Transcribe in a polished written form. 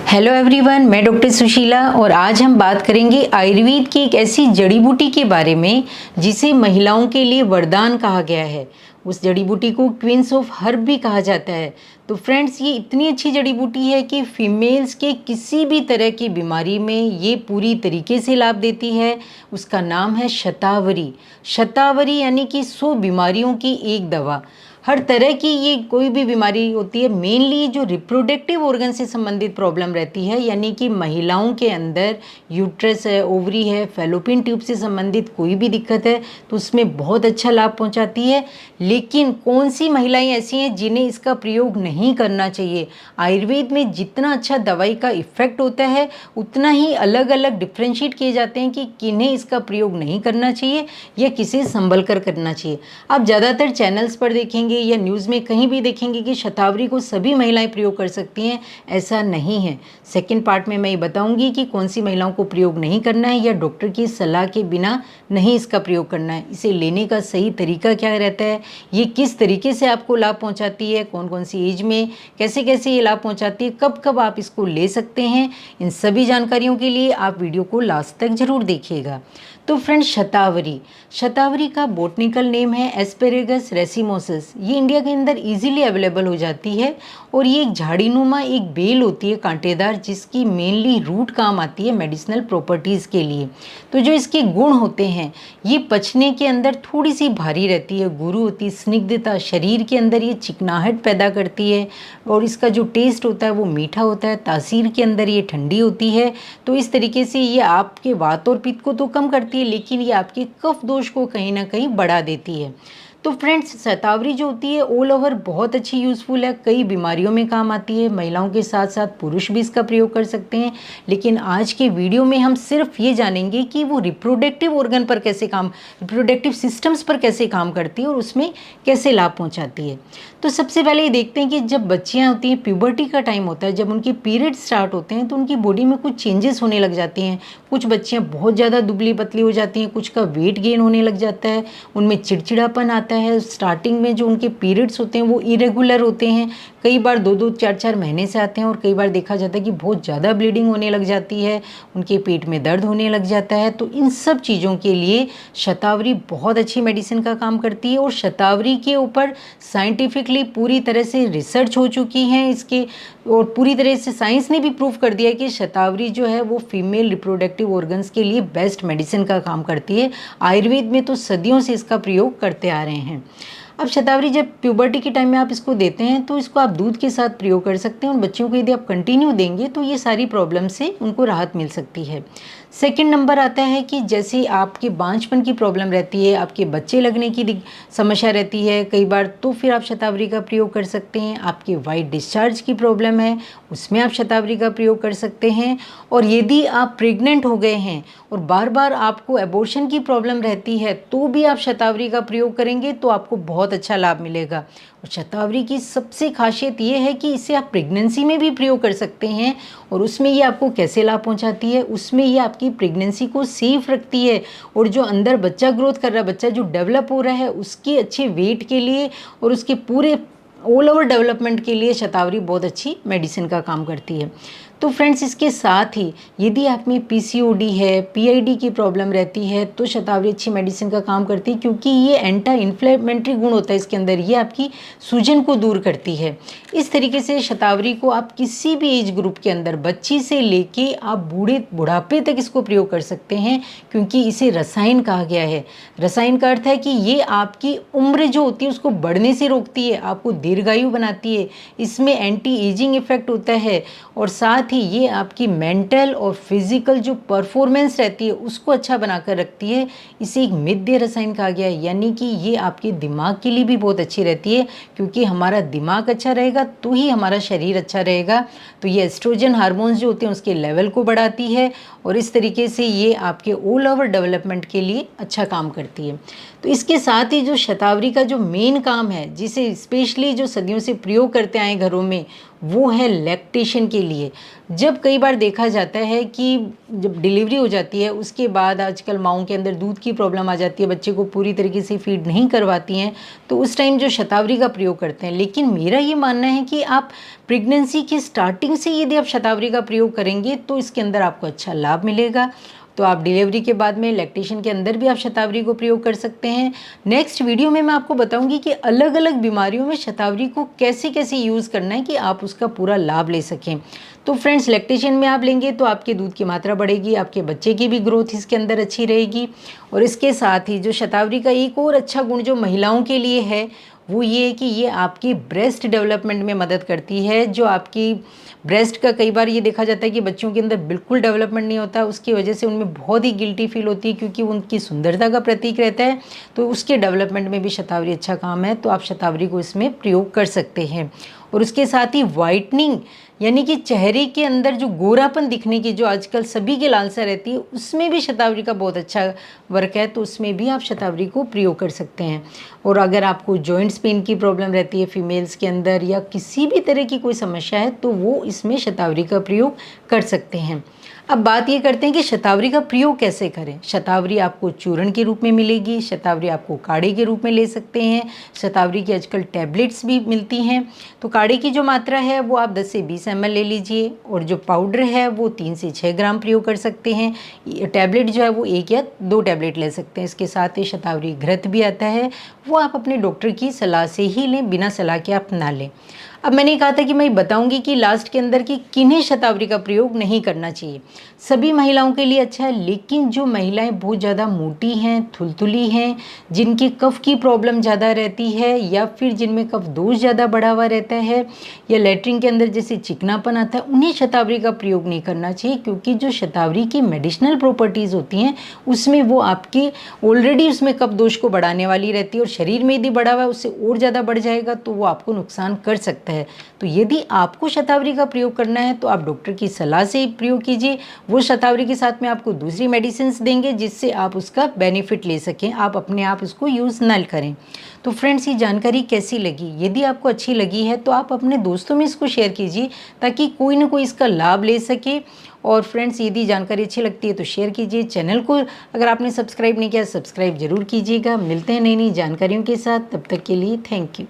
Hello everyone, मैं doctor Sushila और आज हम बात करेंगे आयुर्वेद की एक ऐसी जड़ी बूटी के बारे में जिसे महिलाओं के लिए वरदान कहा गया है। उस जड़ी बूटी को क्वींस ऑफ हर्ब भी कहा जाता है। तो फ्रेंड्स, ये इतनी अच्छी जड़ी बूटी है कि फीमेल्स के किसी भी तरह की बीमारी में ये पूरी तरीके से लाभ देती है। उसका नाम है शतावरी। शतावरी यानी कि 100 बीमारियों की एक दवा। हर तरह की ये कोई भी बीमारी होती है, मेनली जो रिप्रोडक्टिव ऑर्गन से संबंधित प्रॉब्लम रहती है, यानी कि महिलाओं के अंदर यूट्रस है, ओवरी है, फैलोपियन ट्यूब से संबंधित कोई भी दिक्कत है तो उसमें बहुत अच्छा लाभ पहुंचाती है। लेकिन कौन सी महिलाएं ऐसी हैं जिन्हें इसका प्रयोग नहीं करना चाहिए? आयुर्वेद में जितना अच्छा दवाई का इफेक्ट होता है उतना ही अलग अलग डिफ्रेंशिएट किए जाते हैं कि किन्हें इसका प्रयोग नहीं करना चाहिए या किसे संभल कर करना चाहिए। आप ज़्यादातर चैनल्स पर देखेंगे या न्यूज़ में कहीं भी देखेंगे कि शतावरी को सभी महिलाएं प्रयोग कर सकती हैं। ऐसा नहीं है। सेकंड पार्ट में मैं ये बताऊंगी कि कौन सी महिलाओं को प्रयोग नहीं करना है या डॉक्टर की सलाह के बिना नहीं इसका प्रयोग करना है। इसे लेने का सही तरीका क्या रहता है, ये किस तरीके से आपको लाभ पहुंचाती है, कौन कौन सी एज में कैसे कैसे ये लाभ पहुंचाती है, कब कब आप इसको ले सकते हैं, इन सभी जानकारियों के लिए आप वीडियो को लास्ट तक जरूर देखिएगा। तो फ्रेंड्स, शतावरी का बॉटनिकल नेम है एस्पेरेगस रेसिमोसिस। ये इंडिया के अंदर इजीली अवेलेबल हो जाती है और ये एक झाड़ीनुमा एक बेल होती है कांटेदार, जिसकी मेनली रूट काम आती है मेडिसिनल प्रॉपर्टीज़ के लिए। तो जो इसके गुण होते हैं, ये पचने के अंदर थोड़ी सी भारी रहती है, गुरु होती है, स्निग्धता, शरीर के अंदर ये चिकनाहट पैदा करती है और इसका जो टेस्ट होता है वो मीठा होता है, तासीर के अंदर ये ठंडी होती है। तो इस तरीके से ये आपके वात और पित्त को तो कम करती है, लेकिन ये आपके कफ दोष को कहीं ना कहीं बढ़ा देती है। तो फ्रेंड्स, शतावरी जो होती है ऑल ओवर बहुत अच्छी यूज़फुल है, कई बीमारियों में काम आती है। महिलाओं के साथ साथ पुरुष भी इसका प्रयोग कर सकते हैं। लेकिन आज के वीडियो में हम सिर्फ ये जानेंगे कि वो रिप्रोडक्टिव ऑर्गन पर कैसे काम, रिप्रोडक्टिव सिस्टम्स पर कैसे काम करती है और उसमें कैसे लाभ पहुंचाती है। तो सबसे पहले ये देखते हैं कि जब बच्चियाँ होती हैं, प्यूबर्टी का टाइम होता है, जब उनके पीरियड स्टार्ट होते हैं तो उनकी बॉडी में कुछ चेंजेस होने लग जाती हैं। कुछ बच्चियाँ बहुत ज़्यादा दुबली पतली हो जाती हैं, कुछ का वेट गेन होने लग जाता है, उनमें चिड़चिड़ापन आता है। स्टार्टिंग में जो उनके पीरियड्स होते हैं वो इरेगुलर होते हैं, कई बार 2-2 4-4 महीने से आते हैं और कई बार देखा जाता है कि बहुत ज़्यादा ब्लीडिंग होने लग जाती है, उनके पेट में दर्द होने लग जाता है। तो इन सब चीज़ों के लिए शतावरी बहुत अच्छी मेडिसिन का काम करती है और शतावरी के ऊपर साइंटिफिकली पूरी तरह से रिसर्च हो चुकी है इसके, और पूरी तरह से साइंस ने भी प्रूव कर दिया है कि शतावरी जो है वो फीमेल रिप्रोडक्टिव ऑर्गन्स के लिए बेस्ट मेडिसिन का काम करती है। आयुर्वेद में तो सदियों से इसका प्रयोग करते आ रहे हैं। अब शतावरी जब प्यूबर्टी के टाइम में आप इसको देते हैं तो इसको आप दूध के साथ प्रयोग कर सकते हैं और बच्चों को यदि आप कंटिन्यू देंगे तो ये सारी प्रॉब्लम से उनको राहत मिल सकती है। सेकंड नंबर आता है कि जैसे आपके बांझपन की प्रॉब्लम रहती है, आपके बच्चे लगने की समस्या रहती है कई बार, तो फिर आप शतावरी का प्रयोग कर सकते हैं। आपके वाइट डिस्चार्ज की प्रॉब्लम है, उसमें आप शतावरी का प्रयोग कर सकते हैं। और यदि आप प्रेग्नेंट हो गए हैं और बार बार आपको एबॉर्शन की प्रॉब्लम रहती है तो भी आप शतावरी का प्रयोग करेंगे तो आपको बहुत अच्छा लाभ मिलेगा। और शतावरी की सबसे खासियत ये है कि इसे आप प्रेगनेंसी में भी प्रयोग कर सकते हैं। और उसमें ये आपको कैसे लाभ पहुंचाती है, उसमें ये आपकी प्रेगनेंसी को सेफ रखती है और जो अंदर बच्चा ग्रोथ कर रहा है, बच्चा जो डेवलप हो रहा है, उसके अच्छे वेट के लिए और उसके पूरे ऑल ओवर डेवलपमेंट के लिए शतावरी बहुत अच्छी मेडिसिन का काम करती है। तो फ्रेंड्स, इसके साथ ही यदि आप में पीसीओडी है, पीआईडी की प्रॉब्लम रहती है तो शतावरी अच्छी मेडिसिन का काम करती है, क्योंकि ये एंटी इन्फ्लेमेटरी गुण होता है इसके अंदर, ये आपकी सूजन को दूर करती है। इस तरीके से शतावरी को आप किसी भी एज ग्रुप के अंदर, बच्ची से लेके आप बुढ़ापे तक इसको प्रयोग कर सकते हैं, क्योंकि इसे रसायन कहा गया है। रसायन का अर्थ है कि ये आपकी उम्र जो होती है उसको बढ़ने से रोकती है, आपको दीर्घायु बनाती है, इसमें एंटी एजिंग इफेक्ट होता है और साथ ही ये आपकी मेंटल और फिजिकल जो परफॉर्मेंस रहती है उसको अच्छा बनाकर रखती है। इसे एक मिद्य रसायन कहा गया है, यानी कि ये आपके दिमाग के लिए भी बहुत अच्छी रहती है, क्योंकि हमारा दिमाग अच्छा रहेगा तो ही हमारा शरीर अच्छा रहेगा। तो ये एस्ट्रोजन हार्मोन्स जो होते हैं उसके लेवल को बढ़ाती है और इस तरीके से ये आपके ऑल ओवर डेवलपमेंट के लिए अच्छा काम करती है। तो इसके साथ ही जो शतावरी का जो मेन काम है, जिसे स्पेशली जो सदियों से प्रयोग करते आए घरों में, वो है लैक्टेशन के लिए। जब कई बार देखा जाता है कि जब डिलीवरी हो जाती है उसके बाद आजकल माँओं के अंदर दूध की प्रॉब्लम आ जाती है, बच्चे को पूरी तरीके से फीड नहीं करवाती हैं, तो उस टाइम जो शतावरी का प्रयोग करते हैं। लेकिन मेरा ये मानना है कि आप प्रेगनेंसी की स्टार्टिंग से यदि आप शतावरी का प्रयोग करेंगे तो इसके अंदर आपको अच्छा लाभ मिलेगा। तो आप डिलीवरी के बाद में लैक्टेशन के अंदर भी आप शतावरी को प्रयोग कर सकते हैं। नेक्स्ट वीडियो में मैं आपको बताऊंगी कि अलग अलग बीमारियों में शतावरी को कैसे कैसे यूज़ करना है कि आप उसका पूरा लाभ ले सकें। तो फ्रेंड्स, लैक्टेशन में आप लेंगे तो आपके दूध की मात्रा बढ़ेगी, आपके बच्चे की भी ग्रोथ इसके अंदर अच्छी रहेगी। और इसके साथ ही जो शतावरी का एक और अच्छा गुण जो महिलाओं के लिए है वो ये है कि ये आपकी ब्रेस्ट डेवलपमेंट में मदद करती है। जो आपकी ब्रेस्ट का कई बार ये देखा जाता है कि बच्चों के अंदर बिल्कुल डेवलपमेंट नहीं होता, उसकी वजह से उनमें बहुत ही गिल्टी फील होती है क्योंकि वो उनकी सुंदरता का प्रतीक रहता है। तो उसके डेवलपमेंट में भी शतावरी अच्छा काम है, तो आप शतावरी को इसमें प्रयोग कर सकते हैं। और उसके साथ ही वाइटनिंग यानी कि चेहरे के अंदर जो गोरापन दिखने की जो आजकल सभी की लालसा रहती है, उसमें भी शतावरी का बहुत अच्छा वर्क है, तो उसमें भी आप शतावरी को प्रयोग कर सकते हैं। और अगर आपको जॉइंट्स पेन की प्रॉब्लम रहती है फीमेल्स के अंदर या किसी भी तरह की कोई समस्या है तो वो इसमें शतावरी का प्रयोग कर सकते हैं। अब बात ये करते हैं कि शतावरी का प्रयोग कैसे करें। शतावरी आपको चूर्ण के रूप में मिलेगी, शतावरी आपको काढ़े के रूप में ले सकते हैं, शतावरी की आजकल टैबलेट्स भी मिलती हैं। तो काढ़े की जो मात्रा है वो आप 10 से 20 ml ले लीजिए और जो पाउडर है वो 3 से 6 ग्राम प्रयोग कर सकते हैं। टैबलेट जो है वो 1 या 2 टैबलेट ले सकते हैं। इसके साथ ही शतावरी घृत भी आता है, वो आप अपने डॉक्टर की सलाह से ही लें, बिना सलाह के आप ना लें। अब मैंने कहा था कि मैं बताऊंगी कि लास्ट के अंदर कि किन्हें शतावरी का प्रयोग नहीं करना चाहिए। सभी महिलाओं के लिए अच्छा है, लेकिन जो महिलाएं बहुत ज़्यादा मोटी हैं, थुलथुली हैं, जिनकी कफ की प्रॉब्लम ज़्यादा रहती है या फिर जिनमें कफ दोष ज़्यादा बढ़ा हुआ रहता है या लैट्रिन के अंदर जैसे चिकनापन आता है, उन्हें शतावरी का प्रयोग नहीं करना चाहिए। क्योंकि जो शतावरी की मेडिसिनल प्रॉपर्टीज़ होती हैं उसमें वो आपके ऑलरेडी उसमें कफ दोष को बढ़ाने वाली रहती है और शरीर में यदि बढ़ा हुआ है उससे और ज़्यादा बढ़ जाएगा तो वो आपको नुकसान कर सकता है। तो यदि आपको शतावरी का प्रयोग करना है तो आप डॉक्टर की सलाह से प्रयोग कीजिए। वो शतावरी के साथ में आपको दूसरी मेडिसिन देंगे जिससे आप उसका बेनिफिट ले सकें, आप अपने आप उसको यूज़ न करें। तो फ्रेंड्स, ये जानकारी कैसी लगी? यदि आपको अच्छी लगी है तो आप अपने दोस्तों में इसको शेयर कीजिए ताकि कोई ना कोई इसका लाभ ले सके। और फ्रेंड्स, यदि जानकारी अच्छी लगती है तो शेयर कीजिए। चैनल को अगर आपने सब्सक्राइब नहीं किया सब्सक्राइब जरूर कीजिएगा। मिलते हैं नई नई जानकारियों के साथ, तब तक के लिए थैंक यू।